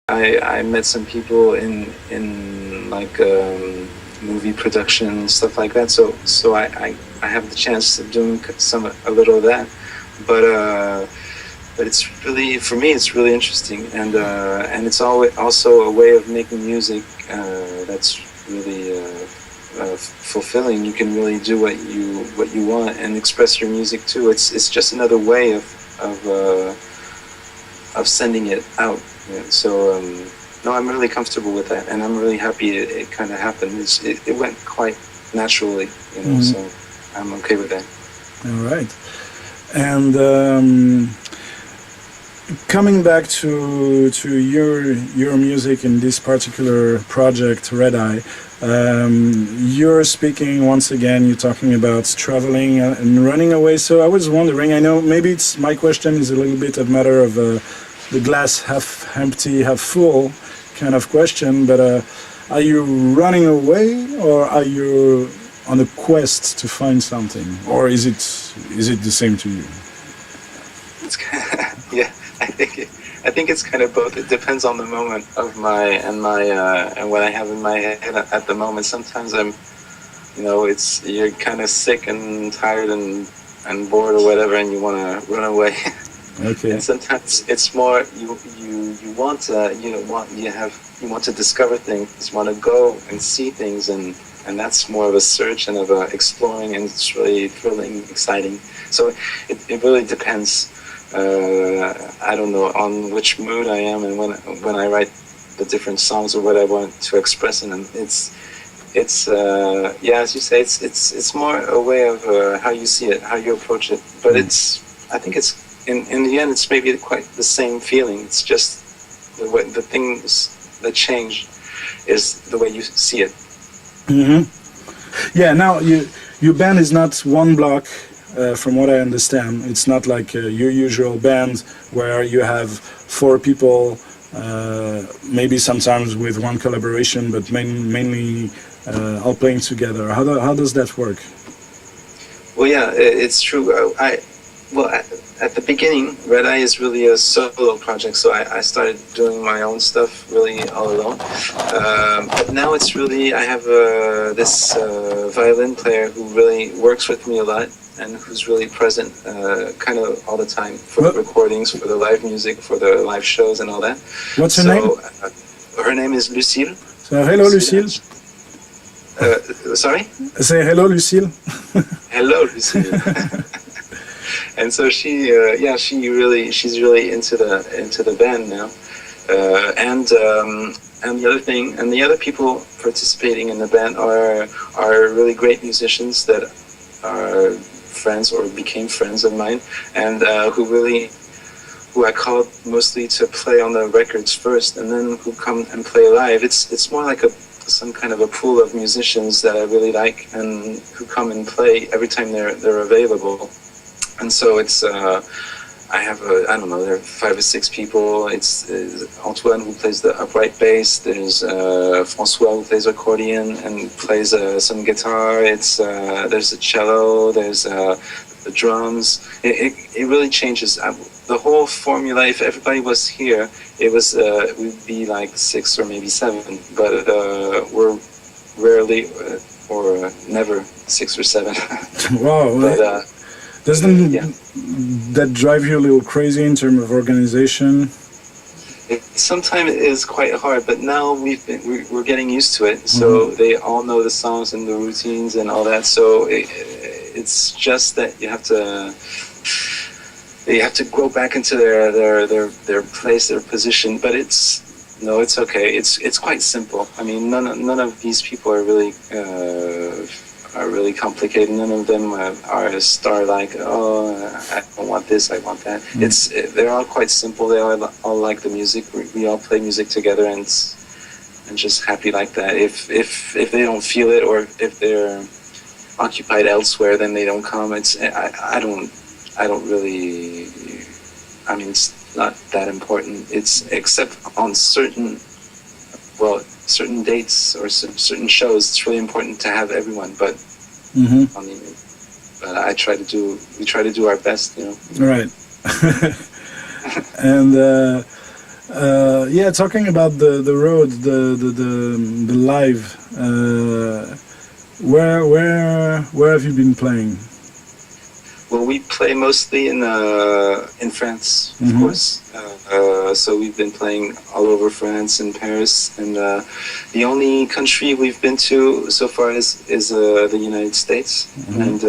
I met some people in like movie production, stuff like that. So I have the chance of doing a little of that, but it's really, for me, it's really interesting, and it's also a way of making music that's really fulfilling. You can really do what you want and express your music too. It's just another way of sending it out. Yeah, so no, I'm really comfortable with that, and I'm really happy it kind of happened. It went quite naturally, you know. So I'm okay with that. All right, and coming back to your music in this particular project, Redeye, you're speaking once again. You're talking about traveling and running away. So I was wondering. I know maybe my question is a little bit a matter of the glass half empty, half full kind of question, but are you running away, or are you on a quest to find something, or is it the same to you? It's yeah, I think it's kind of both. It depends on the moment of and what I have in my head at the moment. Sometimes you're kind of sick and tired and bored or whatever, and you want to run away. Okay. And sometimes it's more you want to discover things, want to go and see things, and that's more of a search and of a exploring, and it's really thrilling, exciting. So it really depends. I don't know on which mood I am, and when I write the different songs or what I want to express in them. It's as you say, it's more a way of how you see it, how you approach it. But I think it's. In the end, it's maybe quite the same feeling. It's just the things that change is the way you see it. Mm-hmm. Yeah. Now, your band is not one block, from what I understand. It's not like your usual band where you have 4 people, maybe sometimes with one collaboration, but mainly all playing together. How does that work? Well, yeah, it's true. At the beginning, Redeye is really a solo project, so I started doing my own stuff really all alone. But now it's really, I have this violin player who really works with me a lot and who's really present kind of all the time for the recordings, for the live music, for the live shows and all that. What's her name? Her name is Lucille. So, hello, Lucille. Sorry? Say hello, Lucille. Hello, Lucille. And so she's really into the band now, and the other people participating in the band are really great musicians that are friends or became friends of mine, and who I called mostly to play on the records first, and then who come and play live. It's more like some kind of a pool of musicians that I really like and who come and play every time they're available. And so it's, I have, there are 5 or 6 people. It's Antoine who plays the upright bass. There's Francois who plays accordion and plays some guitar. There's the cello. There's the drums. It really changes. The whole formula, if everybody was here, we'd be like 6 or maybe 7. But we're rarely or never 6 or 7. Wow. But, doesn't that drive you a little crazy in terms of organization? Sometimes it is quite hard, but now we're getting used to it. So they all know the songs and the routines and all that. So it's just that you have to go back into their place, their position. But it's okay. It's quite simple. I mean, none of these people are really complicated. None of them are star-like. Oh, I don't want this, I want that. They're all quite simple. They all like the music. We all play music together, and just happy like that. If they don't feel it, or if they're occupied elsewhere, then they don't come. I don't really. I mean, it's not that important. It's except on certain dates or certain shows, it's really important to have everyone. But I try to do. We try to do our best, you know. Right. And yeah, talking about the road, the live. Where have you been playing? Well, we play mostly in France, of Mhm. course. So we've been playing all over France and Paris, and the only country we've been to so far is the United States, and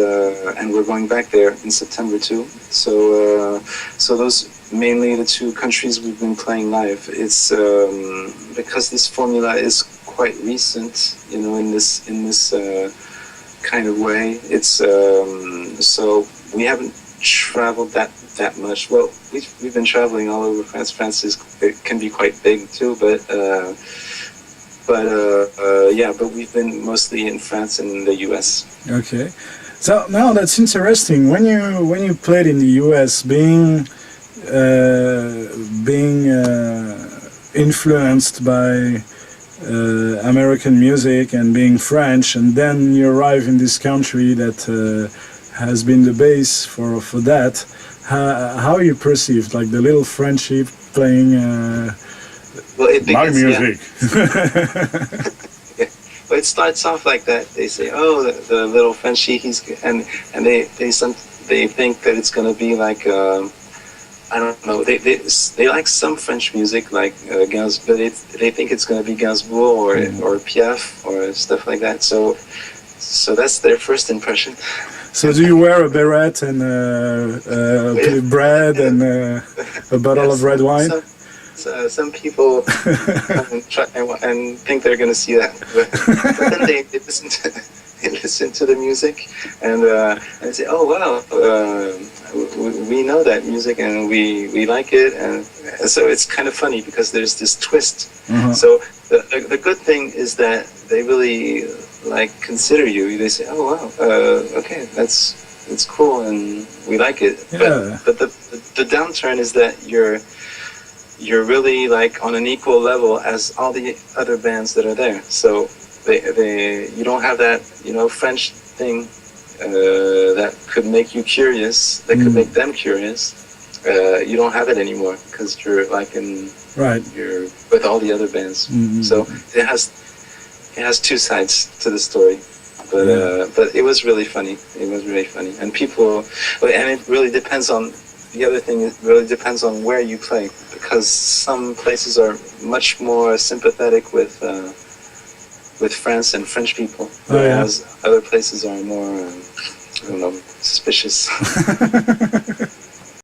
we're going back there in September too. So those mainly the two countries we've been playing live. It's because this formula is quite recent, you know, in this kind of way. It's so we haven't traveled that much. Well, we've been traveling all over France. France it can be quite big too, but yeah, but we've been mostly in France and the U.S. Okay, so now that's interesting. When you played in the U.S., being influenced by American music and being French, and then you arrive in this country that has been the base for that. How you perceived, like the little French sheep playing Well, it my begins, music? Yeah. Well, it starts off like that. They say, "Oh, the little Frenchie, and they think that it's gonna be like I don't know. They like some French music like Gainsbourg, but they think it's gonna be Gainsbourg or Piaf or stuff like that. So that's their first impression. So do you wear a beret and bread and a bottle of red wine? Some people try and think they're going to see that, but then they listen to the music and say, "Oh wow, we know that music and we like it," and so it's kind of funny because there's this twist. So the good thing is that they really like consider you. They say, "Oh wow, okay, that's cool and we like it." Yeah. But the downturn is that you're really like on an equal level as all the other bands that are there. So you don't have that, you know, French thing that could make you curious, that could make them curious. You don't have it anymore because you're like you're with all the other bands. So it has two sides to the story. But it was really funny. It was really funny, and it really depends on. The other thing, it really depends on where you play, because some places are much more sympathetic with France and French people, whereas other places are more, I don't know, suspicious.